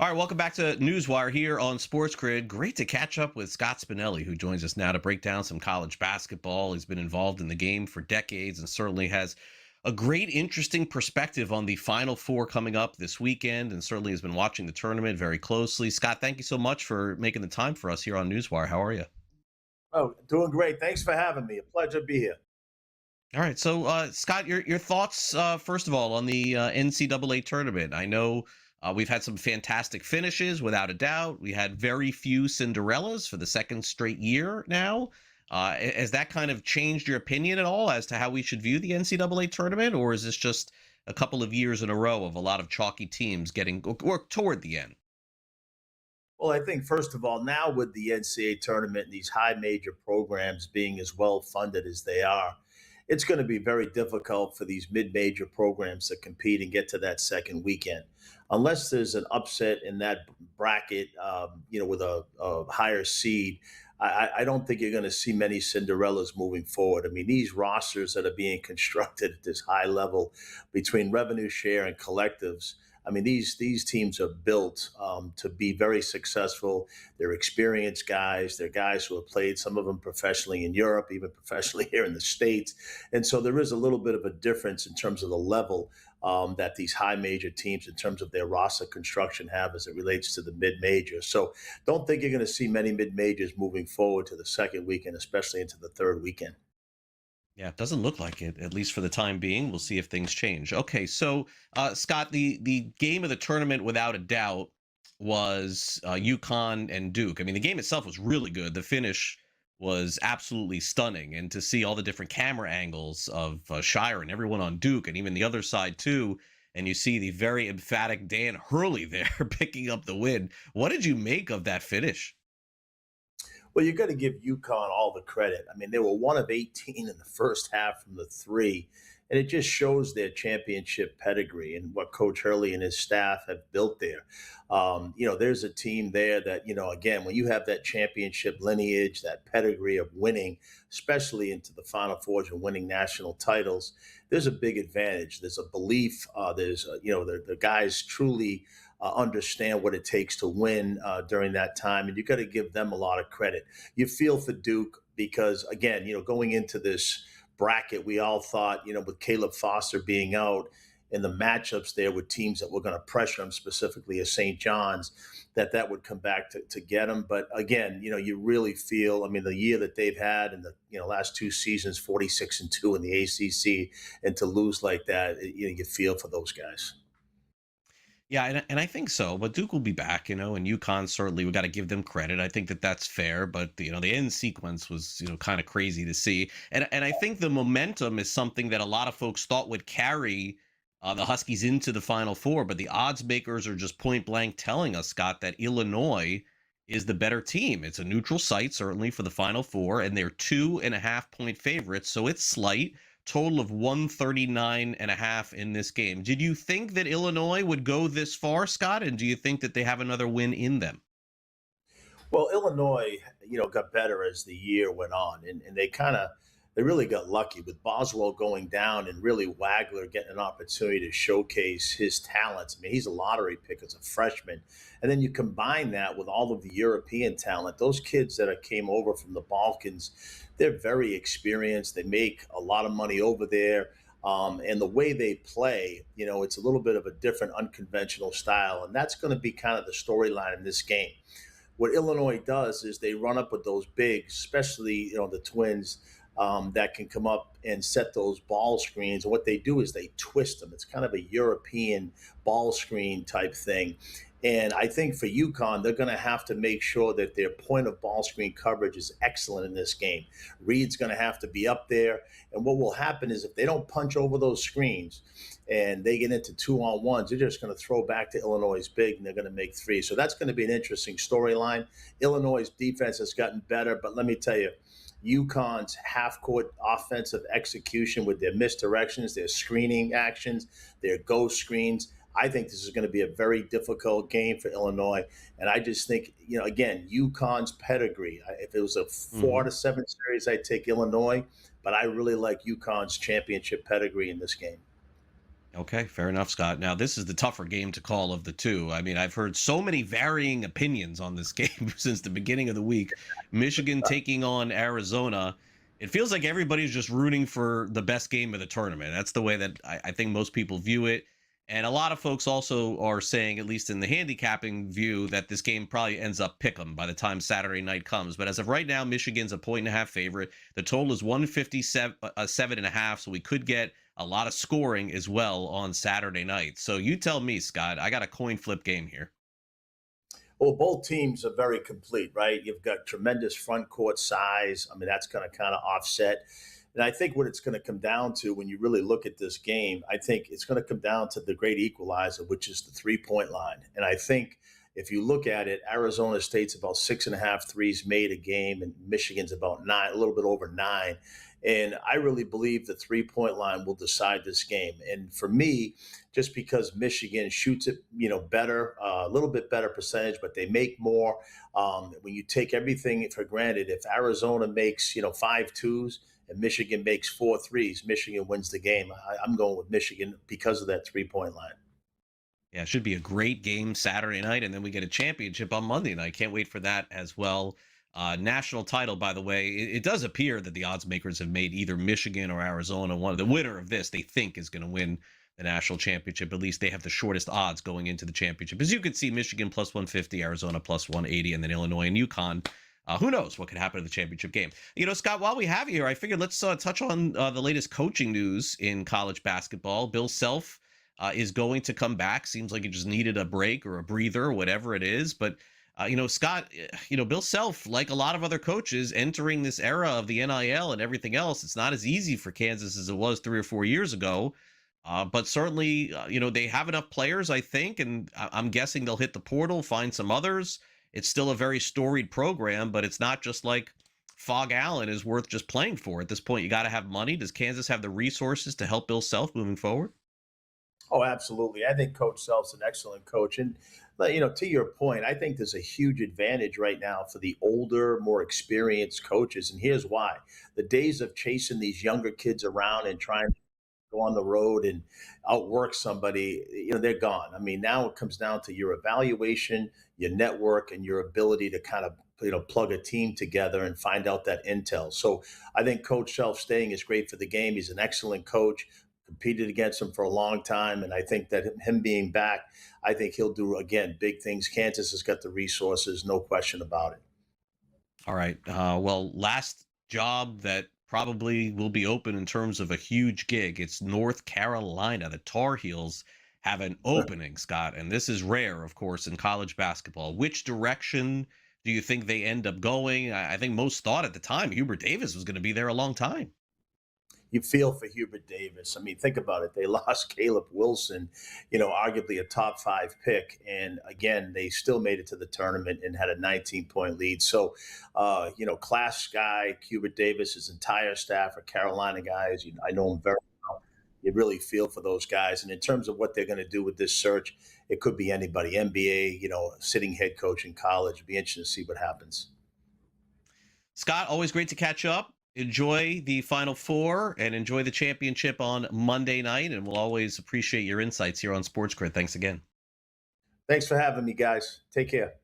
All right, welcome back to NewsWire here on SportsGrid. Great to catch up with Scott Spinelli, who joins us now to break down some college basketball. He's been involved in the game for decades and certainly has a great, interesting perspective on the Final Four coming up this weekend, and certainly has been watching the tournament very closely. Scott, thank you so much for making the time for us here on NewsWire. How are you? Oh, doing great. Thanks for having me. A pleasure to be here. All right, so Scott, your thoughts first of all on the NCAA tournament. I know we've had some fantastic finishes, without a doubt. We had very few Cinderellas for the second straight year now. Has that kind of changed your opinion at all as to how we should view the NCAA tournament, or is this just a couple of years in a row of a lot of chalky teams getting or toward the end? Well, I think first of all, now with the NCAA tournament and these high major programs being as well funded as they are, it's going to be very difficult for these mid-major programs to compete and get to that second weekend, unless there's an upset in that bracket. With a higher seed. I don't think you're going to see many Cinderellas moving forward. I mean, these rosters that are being constructed at this high level between revenue share and collectives. I mean, these teams are built to be very successful. They're experienced guys. They're guys who have played some of them professionally in Europe, even professionally here in the States. And so there is a little bit of a difference in terms of the level that these high major teams, in terms of their roster construction, have as it relates to the mid majors. So don't think you're going to see many mid majors moving forward to the second weekend, especially into the third weekend. Yeah, it doesn't look like it, at least for the time being. We'll see if things change. Okay, so Scott, the game of the tournament, without a doubt, was UConn and Duke. I mean, the game itself was really good. The finish was absolutely stunning, and to see all the different camera angles of Shire and everyone on Duke, and even the other side too, and you see the very emphatic Dan Hurley there picking up the win. What did you make of that finish? Well, you got to give UConn all the credit. I mean, they were one of 18 in the first half from the three, and it just shows their championship pedigree and what Coach Hurley and his staff have built there. There's a team there that, again, when you have that championship lineage, that pedigree of winning, especially into the Final Fours and winning national titles, there's a big advantage. There's a belief. The guys truly understand what it takes to win during that time. And you got to give them a lot of credit. You feel for Duke because, again, going into this bracket, we all thought, with Caleb Foster being out and the matchups there with teams that were going to pressure him, specifically as St. John's, that would come back to get him. But again, you really feel, I mean, the year that they've had in the last two seasons, 46-2 in the ACC, and to lose like that, you feel for those guys. Yeah, and I think so. But Duke will be back, and UConn certainly we got to give them credit. I think that that's fair. But the end sequence was kind of crazy to see, and I think the momentum is something that a lot of folks thought would carry the Huskies into the Final Four. But the odds makers are just point blank telling us, Scott, that Illinois is the better team. It's a neutral site certainly for the Final Four, and they're 2.5 point favorites, so it's slight total of 139.5 in this game. Did you think that Illinois would go this far, Scott? And do you think that they have another win in them? Well, Illinois, got better as the year went on, and they really got lucky with Boswell going down and really Wagler getting an opportunity to showcase his talents. I mean, he's a lottery pick as a freshman, and then you combine that with all of the European talent. Those kids that came over from the Balkans, they're very experienced. They make a lot of money over there. And the way they play, it's a little bit of a different, unconventional style. And that's going to be kind of the storyline in this game. What Illinois does is they run up with those bigs, especially the twins that can come up and set those ball screens. And what they do is they twist them. It's kind of a European ball screen type thing. And I think for UConn, they're going to have to make sure that their point of ball screen coverage is excellent in this game. Reed's going to have to be up there. And what will happen is if they don't punch over those screens and they get into 2-on-1s, they're just going to throw back to Illinois' big and they're going to make three. So that's going to be an interesting storyline. Illinois' defense has gotten better, but let me tell you, UConn's half-court offensive execution with their misdirections, their screening actions, their ghost screens. I think this is going to be a very difficult game for Illinois. And I just think, again, UConn's pedigree. If it was a four Mhm. to seven series, I'd take Illinois. But I really like UConn's championship pedigree in this game. Okay, fair enough, Scott. Now, this is the tougher game to call of the two. I mean, I've heard so many varying opinions on this game since the beginning of the week. Michigan taking on Arizona. It feels like everybody's just rooting for the best game of the tournament. That's the way that I think most people view it. And a lot of folks also are saying, at least in the handicapping view, that this game probably ends up pick 'em by the time Saturday night comes. But as of right now, Michigan's a 1.5 favorite. The total is 157, 7.5. So we could get a lot of scoring as well on Saturday night. So you tell me, Scott. I got a coin flip game here. Well, both teams are very complete, right? You've got tremendous front court size. I mean, that's going to kind of offset. And I think what it's going to come down to when you really look at this game, I think it's going to come down to the great equalizer, which is the 3 point line. And I think if you look at it, Arizona State's about 6.5 threes made a game, and Michigan's about nine, a little bit over nine. And I really believe the 3 point line will decide this game. And for me, just because Michigan shoots it, better, a little bit better percentage, but they make more. When you take everything for granted, if Arizona makes, five twos and Michigan makes four threes, Michigan wins the game. I'm going with Michigan because of that 3 point line. Yeah, it should be a great game Saturday night, and then we get a championship on Monday night. Can't wait for that as well. National title, by the way. It does appear that the odds makers have made either Michigan or Arizona one. The winner of this, they think, is going to win the national championship. At least they have the shortest odds going into the championship. As you can see, Michigan plus 150, Arizona plus 180, and then Illinois and UConn. Who knows what could happen in the championship game? Scott, while we have you here, I figured let's touch on the latest coaching news in college basketball. Bill Self is going to come back. Seems like he just needed a break or a breather or whatever it is. But, Scott, Bill Self, like a lot of other coaches entering this era of the NIL and everything else, it's not as easy for Kansas as it was 3 or 4 years ago. But certainly, they have enough players, I think, and I'm guessing they'll hit the portal, find some others. It's still a very storied program, but it's not just like Fog Allen is worth just playing for. At this point, you got to have money. Does Kansas have the resources to help Bill Self moving forward? Oh, absolutely. I think Coach Self's an excellent coach. And, to your point, I think there's a huge advantage right now for the older, more experienced coaches. And here's why: the days of chasing these younger kids around and trying to go on the road and outwork somebody, they're gone. I mean, now it comes down to your evaluation, your network, and your ability to kind of plug a team together and find out that intel. So I think Coach Self staying is great for the game. He's an excellent coach. Competed against him for a long time, and I think that him being back, I think he'll do again big things. Kansas has got the resources, no question about it. All right. Well, last job that probably will be open in terms of a huge gig. It's North Carolina. The Tar Heels have an opening, Scott, and this is rare, of course, in college basketball. Which direction do you think they end up going? I think most thought at the time Hubert Davis was going to be there a long time. You feel for Hubert Davis. I mean, think about it. They lost Caleb Wilson, arguably a top five pick. And again, they still made it to the tournament and had a 19-point lead. So, class guy, Hubert Davis, his entire staff are Carolina guys. I know them very well. You really feel for those guys. And in terms of what they're going to do with this search, it could be anybody, NBA, sitting head coach in college. It'd be interesting to see what happens. Scott, always great to catch up. Enjoy the Final Four and enjoy the championship on Monday night. And we'll always appreciate your insights here on SportsGrid. Thanks again. Thanks for having me, guys. Take care.